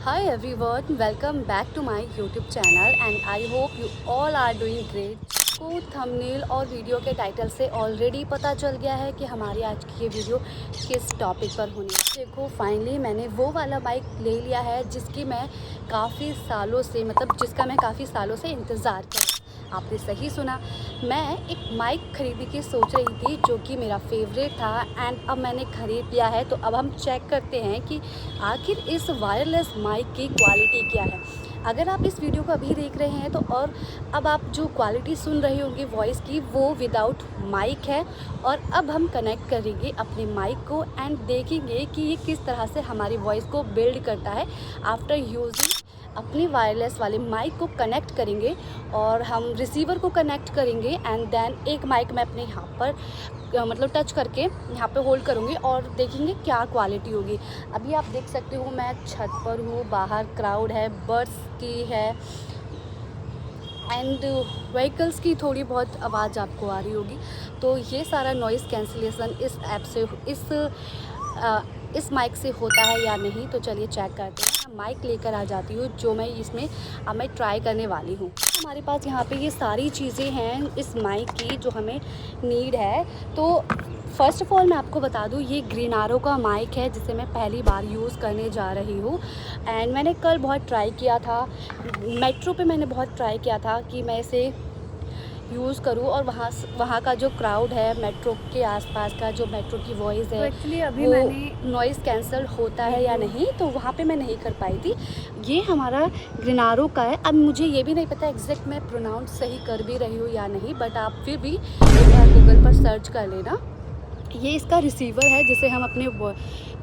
Hi everyone, welcome back to my YouTube channel and I hope you all are doing great। को thumbnail और video के title से already पता चल गया है कि हमारी आज की ये वीडियो किस टॉपिक पर होनी है। देखो फाइनली मैंने वो वाला बाइक ले लिया है जिसका मैं काफ़ी सालों से इंतज़ार कर। आपने सही सुना, मैं एक माइक खरीदने की सोच रही थी जो कि मेरा फेवरेट था एंड अब मैंने ख़रीद लिया है। तो अब हम चेक करते हैं कि आखिर इस वायरलेस माइक की क्वालिटी क्या है। अगर आप इस वीडियो को अभी देख रहे हैं तो और अब आप जो क्वालिटी सुन रहे होंगे वॉइस की वो विदाउट माइक है। और अब हम कनेक्ट करेंगे अपने माइक को एंड देखेंगे कि ये किस तरह से हमारी वॉइस को बिल्ड करता है। आफ्टर यूजिंग अपनी वायरलेस वाले माइक को कनेक्ट करेंगे और हम रिसीवर को कनेक्ट करेंगे एंड देन एक माइक मैं अपने यहाँ पर मतलब टच करके यहाँ पे होल्ड करूँगी और देखेंगे क्या क्वालिटी होगी। अभी आप देख सकते हो मैं छत पर हूँ, बाहर क्राउड है, बर्ड्स की है एंड व्हीकल्स की थोड़ी बहुत आवाज़ आपको आ रही होगी। तो ये सारा नॉइज़ कैंसिलेशन इस ऐप से इस माइक से होता है या नहीं, तो चलिए चेक करते हैं। माइक लेकर आ जाती हूँ जो मैं इसमें अब मैं ट्राई करने वाली हूँ। हमारे पास यहाँ पे ये सारी चीज़ें हैं इस माइक की जो हमें नीड है। तो फ़र्स्ट ऑफ़ ऑल मैं आपको बता दूँ ये ग्रीनारो का माइक है जिसे मैं पहली बार यूज़ करने जा रही हूँ एंड मैंने कल बहुत ट्राई किया था, मेट्रो पे मैंने बहुत ट्राई किया था कि मैं इसे यूज़ करूँ और वहाँ का जो क्राउड है मेट्रो के आसपास का, जो मेट्रो की वॉइस है, तो एक्चुअली अभी वो मैंने नॉइज़ कैंसल होता है या नहीं, तो वहाँ पे मैं नहीं कर पाई थी। ये हमारा ग्रीनारो का है। अब मुझे ये भी नहीं पता एग्जैक्ट मैं प्रोनाउंस सही कर भी रही हूँ या नहीं, बट आप फिर भी एक बार गूगल पर सर्च कर लेना। ये इसका रिसीवर है जिसे हम अपने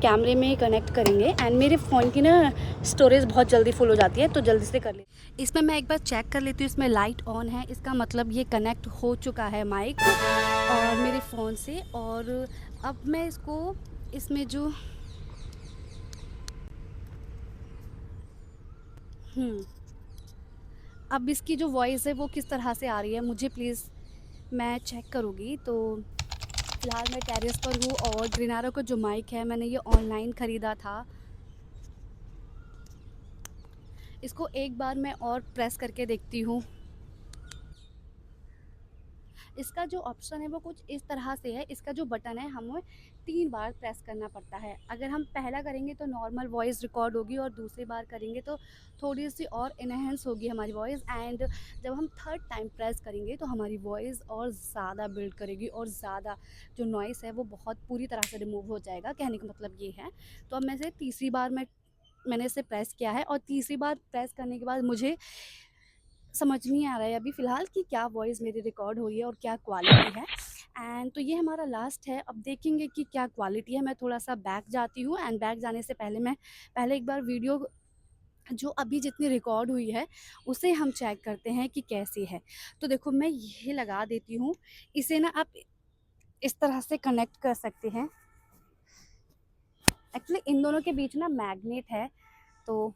कैमरे में कनेक्ट करेंगे एंड मेरे फ़ोन की ना स्टोरेज बहुत जल्दी फुल हो जाती है, तो जल्दी से कर ले। इसमें मैं एक बार चेक कर लेती हूँ, इसमें लाइट ऑन है, इसका मतलब ये कनेक्ट हो चुका है माइक और मेरे फ़ोन से। और अब मैं इसको इसमें जो अब इसकी जो वॉइस है वो किस तरह से आ रही है मुझे प्लीज़ मैं चेक करूँगी। तो फ़िलहाल मैं टेरेस पर हूँ और ग्रीनारो का जो माइक है मैंने ये ऑनलाइन ख़रीदा था। इसको एक बार मैं और प्रेस करके देखती हूँ। इसका जो ऑप्शन है वो कुछ इस तरह से है। इसका जो बटन है हमें 3 बार प्रेस करना पड़ता है। अगर हम पहला करेंगे तो नॉर्मल वॉइस रिकॉर्ड होगी और दूसरी बार करेंगे तो थोड़ी सी और इन्हेंस होगी हमारी वॉइस एंड जब हम थर्ड टाइम प्रेस करेंगे तो हमारी वॉइस और ज़्यादा बिल्ड करेगी और ज़्यादा जो नॉइस है वो बहुत पूरी तरह से रिमूव हो जाएगा। कहने का मतलब ये है। तो अब मैं से तीसरी बार मैंने इसे प्रेस किया है और तीसरी बार प्रेस करने के बाद मुझे समझ नहीं आ रहा है अभी फ़िलहाल कि क्या वॉइस मेरी रिकॉर्ड हुई है और क्या क्वालिटी है। एंड तो ये हमारा लास्ट है, अब देखेंगे कि क्या क्वालिटी है। मैं थोड़ा सा बैक जाती हूँ एंड बैक जाने से पहले मैं पहले एक बार वीडियो जो अभी जितनी रिकॉर्ड हुई है उसे हम चेक करते हैं कि कैसी है। तो देखो मैं ये लगा देती हूँ, इसे ना आप इस तरह से कनेक्ट कर सकते हैं। एक्चुअली इन दोनों के बीच ना मैग्नेट है। तो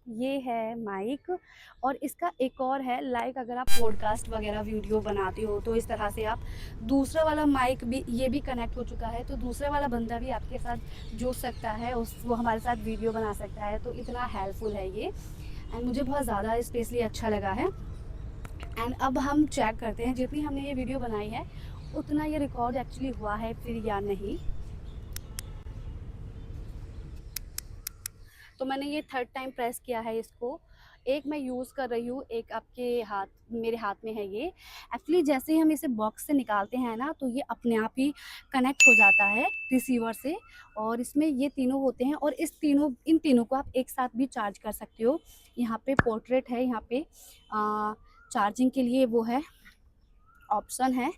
ये है माइक और इसका एक और है, लाइक अगर आप पॉडकास्ट वगैरह वीडियो बनाते हो तो इस तरह से आप दूसरा वाला माइक भी ये भी कनेक्ट हो चुका है, तो दूसरा वाला बंदा भी आपके साथ जुड़ सकता है, वो हमारे साथ वीडियो बना सकता है। तो इतना हेल्पफुल है ये एंड मुझे बहुत ज़्यादा स्पेशली अच्छा लगा है। एंड अब हम चेक करते हैं जितनी हमने ये वीडियो बनाई है उतना ये रिकॉर्ड एक्चुअली हुआ है फिर या नहीं। तो मैंने ये थर्ड टाइम प्रेस किया है इसको। एक मैं यूज़ कर रही हूँ, एक आपके हाथ मेरे हाथ में है ये। एक्चुअली जैसे ही हम इसे बॉक्स से निकालते हैं ना तो ये अपने आप ही कनेक्ट हो जाता है रिसीवर से और इसमें ये तीनों होते हैं और इन तीनों को आप एक साथ भी चार्ज कर सकते हो। यहाँ पे पोर्ट्रेट है, यहाँ पे चार्जिंग के लिए वो है ऑप्शन है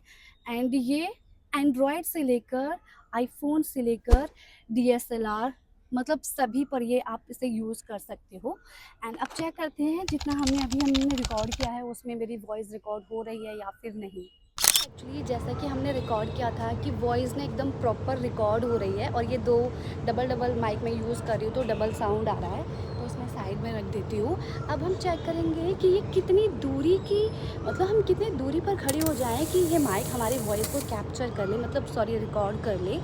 एंड ये एंड्रॉयड से लेकर आईफोन से लेकर डीएसएलआर मतलब सभी पर ये आप इसे यूज़ कर सकते हो। एंड अब चेक करते हैं जितना हमने रिकॉर्ड किया है उसमें मेरी वॉइस रिकॉर्ड हो रही है या फिर नहीं। एक्चुअली जैसा कि हमने रिकॉर्ड किया था कि वॉइस ने एकदम प्रॉपर रिकॉर्ड हो रही है और ये दो डबल माइक में यूज़ कर रही हूँ तो डबल साउंड आ रहा है, तो उसमें साइड में रख देती हूँ। अब हम चेक करेंगे कि ये कितनी दूरी की मतलब हम कितनी दूरी पर खड़े हो जाएं कि ये माइक हमारी वॉइस को कैप्चर कर ले, मतलब सॉरी रिकॉर्ड कर ले।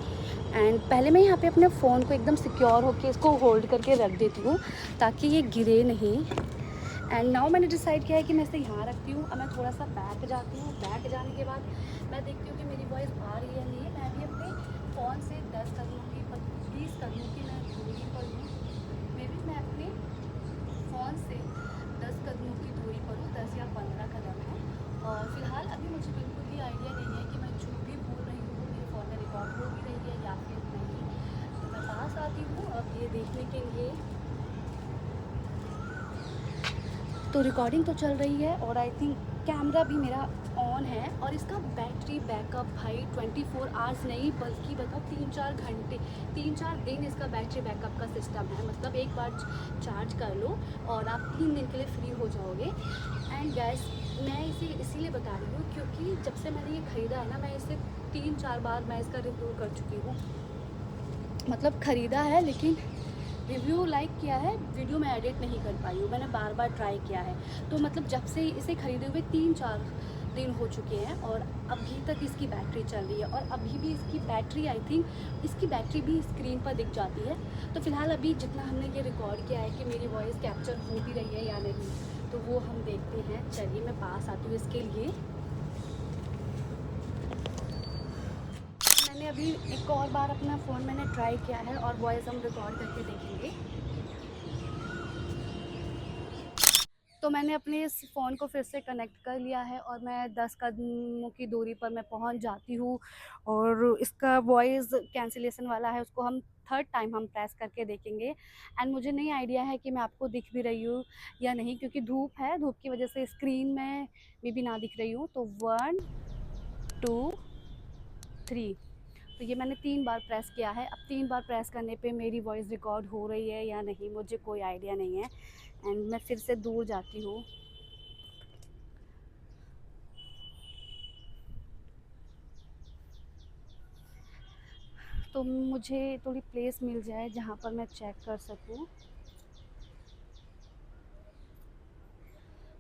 एंड पहले मैं यहाँ पे अपने फ़ोन को एकदम सिक्योर होके इसको होल्ड करके रख देती हूँ ताकि ये गिरे नहीं। एंड नाउ मैंने डिसाइड किया है कि मैं इसे यहाँ रखती हूँ। अब मैं थोड़ा सा बैक जाती हूँ। बैक जाने के बाद मैं देखती हूँ कि मेरी वॉइस आ रही है नहीं। मैं भी अपने फ़ोन से 10 कदमों की 20 कदमों की मैं दूरी पर हूँ। मे भी मैं अपने फ़ोन से 10 कदमों की दूरी पर हूँ, 10 या 15 कदम है। और फ़िलहाल अभी मुझे बिल्कुल भी आइडिया नहीं है कि मैं जो भी बोल रही हूँ वो मेरे फ़ोन में रिकॉर्ड हो भी रही है या फिर नहीं। तो मैं पास आती हूँ अब ये देखने के लिए। तो रिकॉर्डिंग तो चल रही है और आई थिंक कैमरा भी मेरा ऑन है। और इसका बैटरी बैकअप भाई 24 आवर्स नहीं बल्कि बताओ 3-4 घंटे 3-4 दिन इसका बैटरी बैकअप का सिस्टम है। मतलब एक बार चार्ज कर लो और आप 3 दिन के लिए फ्री हो जाओगे। एंड गैस मैं इसे इसीलिए बता रही हूँ क्योंकि जब से मैंने ये ख़रीदा है ना, मैं इसे 3-4 बार मैं इसका रिव्यू कर चुकी हूँ। मतलब ख़रीदा है लेकिन रिव्यू लाइक किया है, वीडियो मैं एडिट नहीं कर पाई हूँ। मैंने बार बार ट्राई किया है। तो मतलब जब से इसे ख़रीदे हुए 3-4 दिन हो चुके हैं और अभी तक इसकी बैटरी चल रही है। और अभी भी इसकी बैटरी आई थिंक इसकी बैटरी भी स्क्रीन पर दिख जाती है। तो फ़िलहाल अभी जितना हमने ये रिकॉर्ड किया है कि मेरी वॉइस कैप्चर हो भी रही है या नहीं, तो वो हम देखते हैं। चलिए मैं पास आती हूँ इसके लिए। मैंने अभी एक और बार अपना फ़ोन मैंने ट्राई किया है और वॉइस हम रिकॉर्ड करके देखेंगे। तो मैंने अपने इस फ़ोन को फिर से कनेक्ट कर लिया है और मैं 10 कदमों की दूरी पर मैं पहुंच जाती हूँ। और इसका वॉइस कैंसिलेशन वाला है, उसको हम थर्ड टाइम हम प्रेस करके देखेंगे। एंड मुझे नहीं आइडिया है कि मैं आपको दिख भी रही हूँ या नहीं, क्योंकि धूप है, धूप की वजह से स्क्रीन में भी ना दिख रही हूँ। तो 1 2 3, तो ये मैंने 3 बार प्रेस किया है। अब 3 बार प्रेस करने पे मेरी वॉइस रिकॉर्ड हो रही है या नहीं मुझे कोई आइडिया नहीं है। एंड मैं फिर से दूर जाती हूँ। तो मुझे थोड़ी प्लेस मिल जाए जहाँ पर मैं चेक कर सकूँ।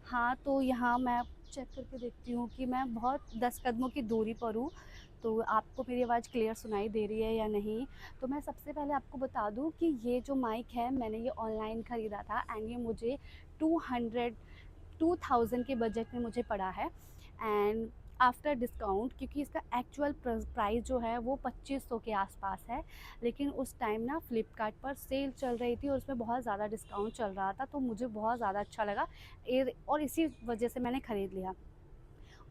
हाँ, तो यहाँ मैं चेक करके देखती हूँ कि मैं बहुत 10 कदमों की दूरी पर हूँ। तो आपको मेरी आवाज़ क्लियर सुनाई दे रही है या नहीं? तो मैं सबसे पहले आपको बता दूँ कि ये जो माइक है मैंने ये ऑनलाइन ख़रीदा था एंड ये मुझे 2000 के बजट में मुझे पड़ा है। एंड आफ्टर डिस्काउंट, क्योंकि इसका एक्चुअल प्राइस जो है वो 2500 के आसपास है। लेकिन उस टाइम ना फ्लिपकार्ट पर सेल चल रही थी और उसमें बहुत ज़्यादा डिस्काउंट चल रहा था, तो मुझे बहुत ज़्यादा अच्छा लगा और इसी वजह से मैंने ख़रीद लिया।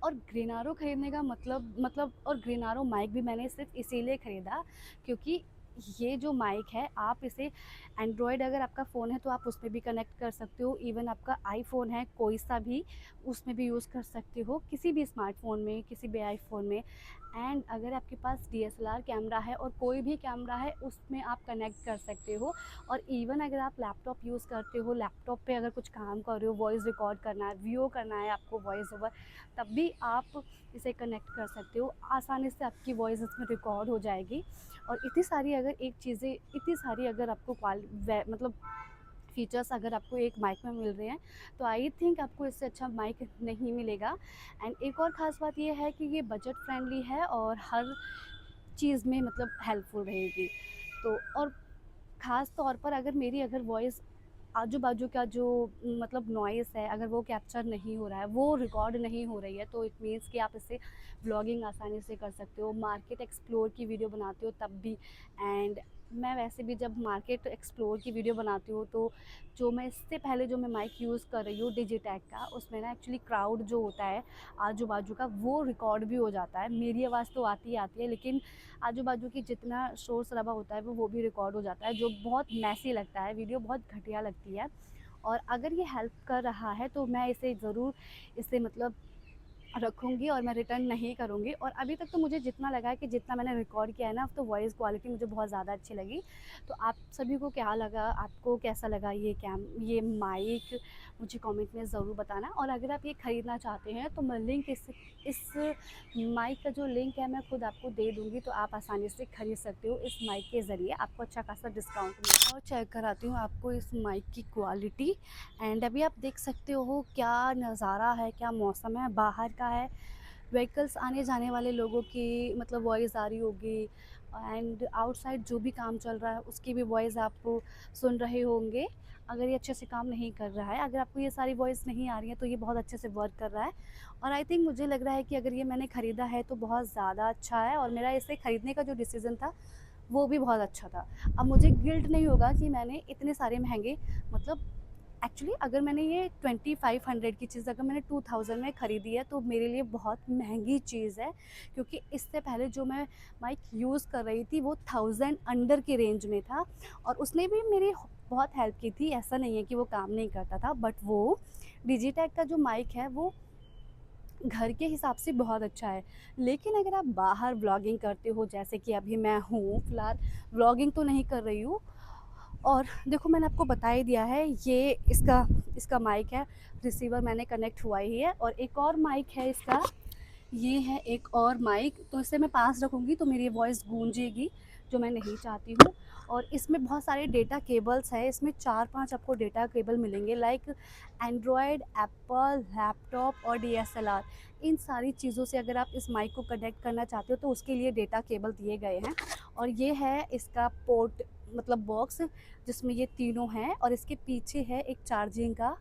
और ग्रीनारो ख़रीदने का मतलब और ग्रीनारो माइक भी मैंने सिर्फ इसीलिए ख़रीदा क्योंकि ये जो माइक है आप इसे एंड्रॉयड अगर आपका फ़ोन है तो आप उसमें भी कनेक्ट कर सकते हो। इवन आपका आईफ़ोन है कोई सा भी, उसमें भी यूज़ कर सकते हो, किसी भी स्मार्टफ़ोन में, किसी भी आईफ़ोन में। एंड अगर आपके पास डीएसएलआर कैमरा है और कोई भी कैमरा है उसमें आप कनेक्ट कर सकते हो। और इवन अगर आप लैपटॉप यूज़ करते हो, लैपटॉप पे अगर कुछ काम कर रहे हो, वॉइस रिकॉर्ड करना है, वीडियो करना है आपको वॉइस ओवर, तब भी आप इसे कनेक्ट कर सकते हो। आसानी से आपकी वॉइस इसमें रिकॉर्ड हो जाएगी। और इतनी सारी अगर आपको मतलब फ़ीचर्स अगर आपको एक माइक में मिल रहे हैं तो आई थिंक आपको इससे अच्छा माइक नहीं मिलेगा। एंड एक और ख़ास बात ये है कि ये बजट फ्रेंडली है और हर चीज़ में मतलब हेल्पफुल रहेगी। तो और ख़ास तौर पर अगर वॉइस आजू बाजू का जो मतलब नॉइज़ है अगर वो कैप्चर नहीं हो रहा है, वो रिकॉर्ड नहीं हो रही है, तो इट मीन्स कि आप इससे व्लॉगिंग आसानी से कर सकते हो, मार्केट एक्सप्लोर की वीडियो बनाते हो तब भी। एंड मैं वैसे भी जब मार्केट एक्सप्लोर की वीडियो बनाती हूँ तो जो मैं इससे पहले जो मैं माइक यूज़ कर रही हूँ डिजिटैक का, उसमें ना एक्चुअली क्राउड जो होता है आजू बाजू का वो रिकॉर्ड भी हो जाता है। मेरी आवाज़ तो आती ही आती है लेकिन आजू बाजू की जितना शोर शराबा होता है वो भी रिकॉर्ड हो जाता है, जो बहुत मैसी लगता है, वीडियो बहुत घटिया लगती है। और अगर ये हेल्प कर रहा है तो मैं इसे ज़रूर इसे मतलब रखूँगी और मैं रिटर्न नहीं करूँगी। और अभी तक तो मुझे जितना लगा है कि जितना मैंने रिकॉर्ड किया है ना, तो वॉइस क्वालिटी मुझे बहुत ज़्यादा अच्छी लगी। तो आप सभी को क्या लगा, आपको कैसा लगा ये माइक, मुझे कमेंट में ज़रूर बताना। और अगर आप ये ख़रीदना चाहते हैं तो मैं लिंक इस माइक का जो लिंक है मैं खुद आपको दे दूँगी, तो आप आसानी से ख़रीद सकते हो। इस माइक के ज़रिए आपको अच्छा खासा डिस्काउंट मिलेगा। और चेक कराती हूँ आपको इस माइक की क्वालिटी। एंड अभी आप देख सकते हो क्या नज़ारा है, क्या मौसम है, बाहर का है। व्हीकल्स आने जाने वाले लोगों की मतलब वॉइस आ रही होगी। एंड आउटसाइड जो भी काम चल रहा है उसकी भी वॉइस आप सुन रहे होंगे। अगर ये अच्छे से काम नहीं कर रहा है, अगर आपको ये सारी वॉइस नहीं आ रही है तो ये बहुत अच्छे से वर्क कर रहा है। और आई थिंक मुझे लग रहा है कि अगर ये मैंने ख़रीदा है तो बहुत ज़्यादा अच्छा है, और मेरा इसे ख़रीदने का जो डिसीज़न था वो भी बहुत अच्छा था। अब मुझे गिल्ट नहीं होगा कि मैंने इतने सारे महंगे, मतलब एक्चुअली अगर मैंने ये 2500 की चीज़ अगर मैंने 2000 में ख़रीदी है तो मेरे लिए बहुत महंगी चीज़ है, क्योंकि इससे पहले जो मैं माइक यूज़ कर रही थी वो 1000 अंडर की रेंज में था, और उसने भी मेरी बहुत हेल्प की थी। ऐसा नहीं है कि वो काम नहीं करता था, बट वो डिजिटेक का जो माइक है वो घर के हिसाब से बहुत अच्छा है। लेकिन अगर आप बाहर व्लॉगिंग करते हो, जैसे कि अभी मैं हूँ फ़िलहाल व्लॉगिंग तो नहीं कर रही हूँ, और देखो मैंने आपको बता ही दिया है, ये इसका इसका माइक है, रिसीवर मैंने कनेक्ट हुआ ही है, और एक और माइक है इसका, ये है एक और माइक। तो इसे मैं पास रखूँगी तो मेरी वॉइस गूंजेगी, जो मैं नहीं चाहती हूँ। और इसमें बहुत सारे डेटा केबल्स हैं, इसमें 4-5 आपको डेटा केबल मिलेंगे, लाइक एंड्रॉयड, एप्पल, लैपटॉप और डीएसएलआर। इन सारी चीज़ों से अगर आप इस माइक को कनेक्ट करना चाहते हो तो उसके लिए डेटा केबल दिए गए हैं। और ये है इसका पोर्ट, मतलब बॉक्स, जिसमें ये तीनों हैं, और इसके पीछे है एक चार्जिंग का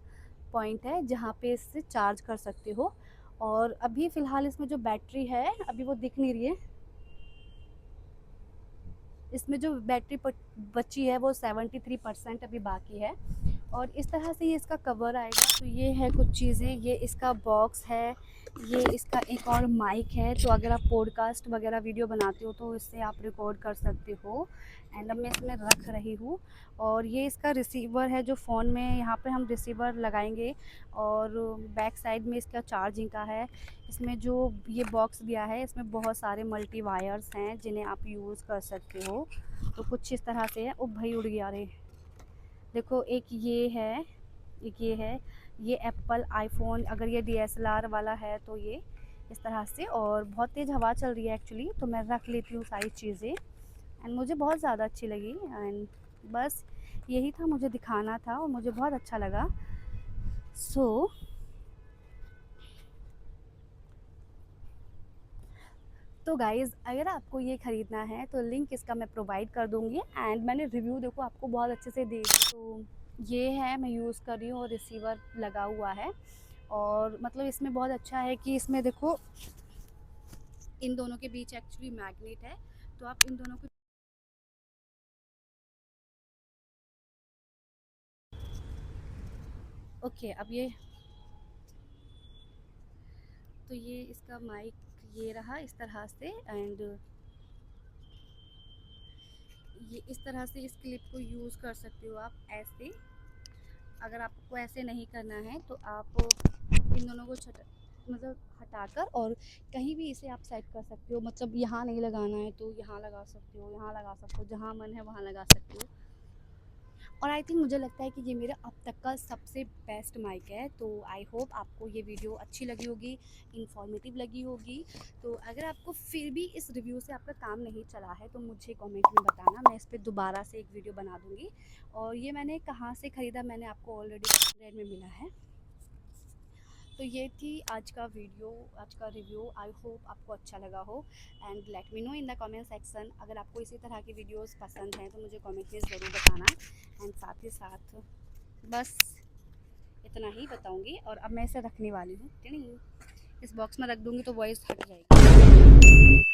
पॉइंट है जहाँ पे इससे चार्ज कर सकते हो। और अभी फ़िलहाल इसमें जो बैटरी है अभी वो दिख नहीं रही है, इसमें जो बैटरी बची है वो 73% अभी बाकी है। और इस तरह से ये इसका कवर आएगा। तो ये है कुछ चीज़ें, ये इसका बॉक्स है, ये इसका एक और माइक है, तो अगर आप पॉडकास्ट वगैरह वीडियो बनाते हो तो इससे आप रिकॉर्ड कर सकते हो। एंड अब मैं इसमें रख रही हूँ। और ये इसका रिसीवर है, जो फ़ोन में यहाँ पे हम रिसीवर लगाएंगे, और बैक साइड में इसका चार्जिंग का है। इसमें जो ये बॉक्स दिया है इसमें बहुत सारे मल्टी वायर्स हैं जिन्हें आप यूज़ कर सकते हो। तो कुछ इस तरह से है। ओ भाई उड़ गया रे, देखो एक ये है, एक ये है, ये एप्पल आईफोन, अगर ये डीएसएलआर वाला है तो ये इस तरह से। और बहुत तेज़ हवा चल रही है एक्चुअली, तो मैं रख लेती हूँ सारी चीज़ें, एंड मुझे बहुत ज़्यादा अच्छी लगी। एंड बस यही था, मुझे दिखाना था और मुझे बहुत अच्छा लगा। सो तो गाइज़ अगर आपको ये ख़रीदना है तो लिंक इसका मैं प्रोवाइड कर दूँगी। एंड मैंने रिव्यू देखो आपको बहुत अच्छे से दे दी। तो ये है, मैं यूज़ कर रही हूँ और रिसीवर लगा हुआ है। और मतलब इसमें बहुत अच्छा है कि इसमें देखो इन दोनों के बीच एक्चुअली मैग्नेट है, तो आप इन दोनों को ओके। अब ये इसका माइक ये रहा इस तरह से। एंड ये इस तरह से इस क्लिप को यूज़ कर सकते हो आप ऐसे। अगर आपको ऐसे नहीं करना है तो आप इन दोनों को मतलब हटाकर और कहीं भी इसे आप सेट कर सकते हो, मतलब यहाँ नहीं लगाना है तो यहाँ लगा सकते हो, यहाँ लगा सकते हो, जहाँ मन है वहाँ लगा सकते हो। और आई थिंक मुझे लगता है कि ये मेरा अब तक का सबसे बेस्ट माइक है। तो आई होप आपको ये वीडियो अच्छी लगी होगी, इन्फॉर्मेटिव लगी होगी। तो अगर आपको फिर भी इस रिव्यू से आपका काम नहीं चला है तो मुझे कमेंट में बताना, मैं इस पर दोबारा से एक वीडियो बना दूँगी। और ये मैंने कहाँ से ख़रीदा, मैंने आपको ऑलरेडी रेड में मिला है। तो ये थी आज का वीडियो, आज का रिव्यू। आई होप आपको अच्छा लगा हो, and let me know in the comment section. अगर आपको इसी तरह की वीडियोस पसंद हैं तो मुझे कमेंट में ज़रूर बताना। एंड साथ ही साथ बस इतना ही बताऊंगी। और अब मैं इसे रखने वाली हूँ, इस बॉक्स में रख दूँगी तो वॉइस हट जाएगी।